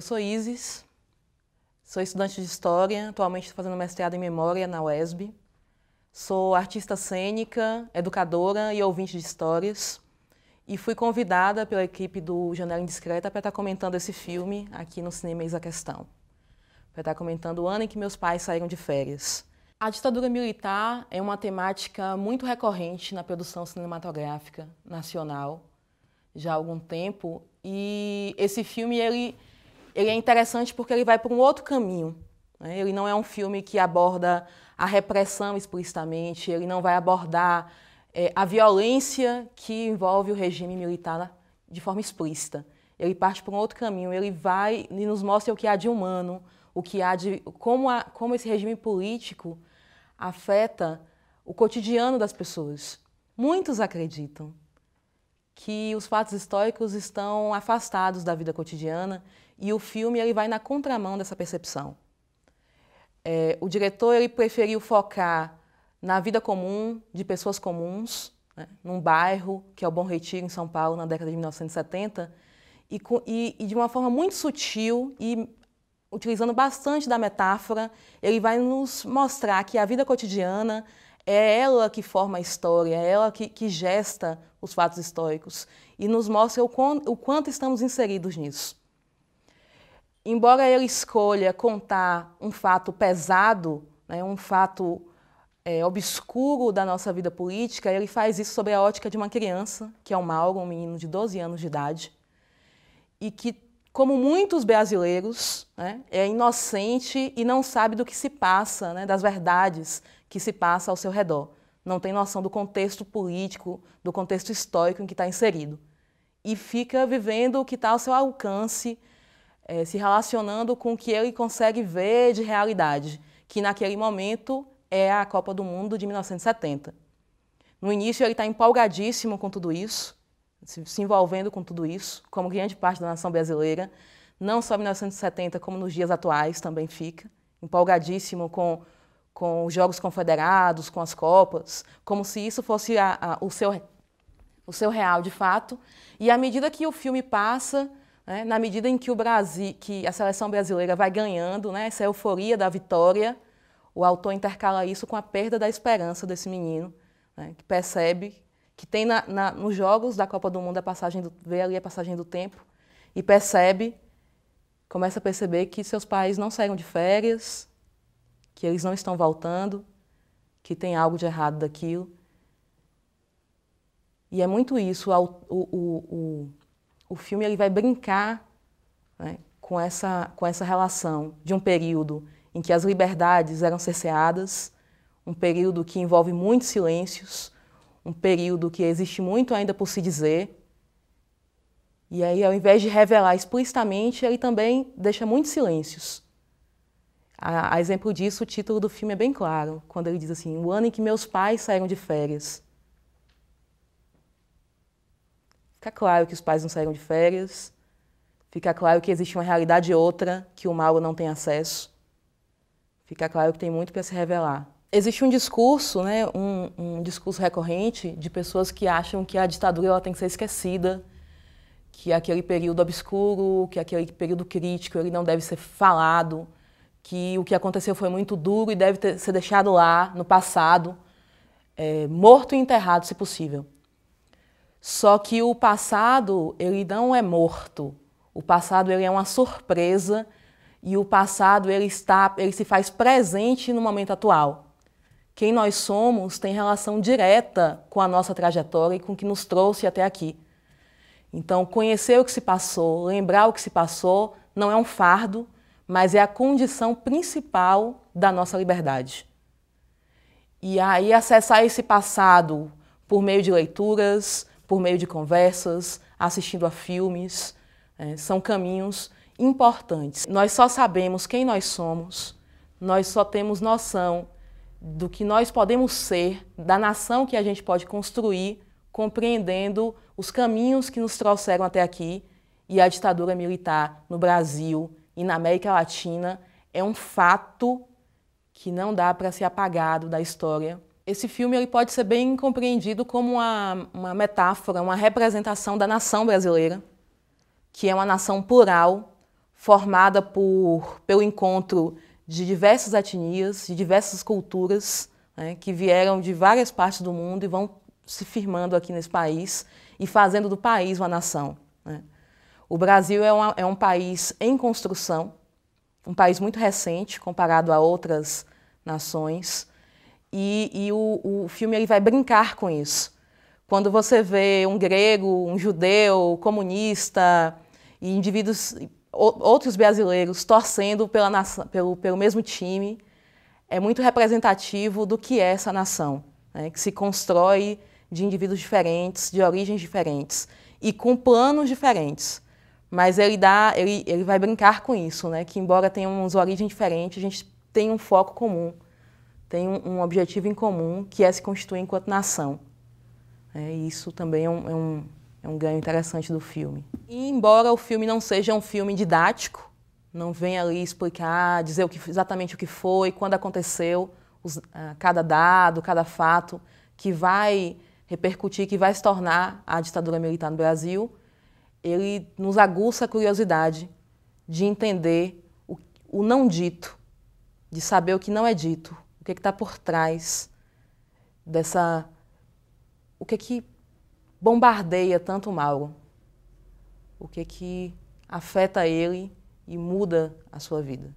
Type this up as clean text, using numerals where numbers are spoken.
sou Isis, sou estudante de História, atualmente estou fazendo mestrado em Memória na UESB. Sou artista cênica, educadora e ouvinte de histórias. E fui convidada pela equipe do Janela Indiscreta para estar comentando esse filme aqui no Cinema Eis a Questão. Para estar comentando o ano em que meus pais saíram de férias. A ditadura militar é uma temática muito recorrente na produção cinematográfica nacional já há algum tempo. E esse filme ele é interessante porque ele vai por um outro caminho, né? Ele não é um filme que aborda a repressão explicitamente, ele não vai abordar a violência que envolve o regime militar de forma explícita. Ele parte por um outro caminho, ele vai e nos mostra o que há de humano, o que há de como esse regime político afeta o cotidiano das pessoas. Muitos acreditam que os fatos históricos estão afastados da vida cotidiana e o filme ele vai na contramão dessa percepção. O diretor ele preferiu focar na vida comum de pessoas comuns, né, num bairro, que é o Bom Retiro, em São Paulo, na década de 1970, e de uma forma muito sutil e utilizando bastante da metáfora, ele vai nos mostrar que a vida cotidiana é ela que forma a história, é ela que gesta os fatos históricos e nos mostra o quanto estamos inseridos nisso. Embora ele escolha contar um fato pesado, né, um fato obscuro da nossa vida política, ele faz isso sob a ótica de uma criança, que é o Mauro, um menino de 12 anos de idade, e que, como muitos brasileiros, né, é inocente e não sabe do que se passa, né, das verdades que se passa ao seu redor. Não tem noção do contexto político, do contexto histórico em que está inserido. E fica vivendo o que está ao seu alcance, se relacionando com o que ele consegue ver de realidade, que naquele momento é a Copa do Mundo de 1970. No início ele está empolgadíssimo com tudo isso, se envolvendo com tudo isso, como grande parte da nação brasileira, não só em 1970, como nos dias atuais também fica, empolgadíssimo com os Jogos Confederados, com as Copas, como se isso fosse o seu real de fato. E à medida que o filme passa, né, na medida em que que a seleção brasileira vai ganhando, né, essa euforia da vitória, o autor intercala isso com a perda da esperança desse menino, né, que percebe que tem nos jogos da Copa do Mundo vê ali a passagem do tempo e começa a perceber que seus pais não saíram de férias, que eles não estão voltando, que tem algo de errado daquilo. E é muito isso, o filme ele vai brincar, né, com essa relação de um período em que as liberdades eram cerceadas, um período que envolve muitos silêncios, um período que existe muito ainda por se dizer. E aí, ao invés de revelar explicitamente, ele também deixa muitos silêncios. A exemplo disso, o título do filme é bem claro, quando ele diz assim, o ano em que meus pais saíram de férias. Fica claro que os pais não saíram de férias, fica claro que existe uma realidade outra, que o Mauro não tem acesso, fica claro que tem muito para se revelar. Existe um discurso, né, um discurso recorrente de pessoas que acham que a ditadura ela tem que ser esquecida, que aquele período obscuro, que aquele período crítico ele não deve ser falado, que o que aconteceu foi muito duro e deve ser deixado lá, no passado, morto e enterrado, se possível. Só que o passado ele não é morto, o passado ele é uma surpresa e o passado ele se faz presente no momento atual. Quem nós somos tem relação direta com a nossa trajetória e com o que nos trouxe até aqui. Então, conhecer o que se passou, lembrar o que se passou, não é um fardo, mas é a condição principal da nossa liberdade. E aí, acessar esse passado por meio de leituras, por meio de conversas, assistindo a filmes, são caminhos importantes. Nós só sabemos quem nós somos, nós só temos noção do que nós podemos ser, da nação que a gente pode construir, compreendendo os caminhos que nos trouxeram até aqui, e a ditadura militar no Brasil e na América Latina é um fato que não dá para ser apagado da história. Esse filme ele pode ser bem compreendido como uma metáfora, uma representação da nação brasileira, que é uma nação plural, formada pelo encontro de diversas etnias, de diversas culturas, né, que vieram de várias partes do mundo e vão se firmando aqui nesse país e fazendo do país uma nação, né. O Brasil é um país em construção, um país muito recente comparado a outras nações, e o filme ele vai brincar com isso. Quando você vê um grego, um judeu, comunista e indivíduos, outros brasileiros torcendo pela nação, pelo mesmo time, é muito representativo do que é essa nação, né, que se constrói de indivíduos diferentes, de origens diferentes e com planos diferentes. Mas ele vai brincar com isso, né, que embora tenhamos origens diferentes, a gente tem um foco comum, tem um objetivo em comum, que é se constituir enquanto nação. E isso também é um ganho interessante do filme. E embora o filme não seja um filme didático, não venha ali explicar, dizer exatamente o que foi, quando aconteceu, cada dado, cada fato que vai repercutir, que vai se tornar a ditadura militar no Brasil, ele nos aguça a curiosidade de entender o não dito, de saber o que não é dito, o que está por trás dessa... O que bombardeia tanto o Mauro? O que afeta ele e muda a sua vida?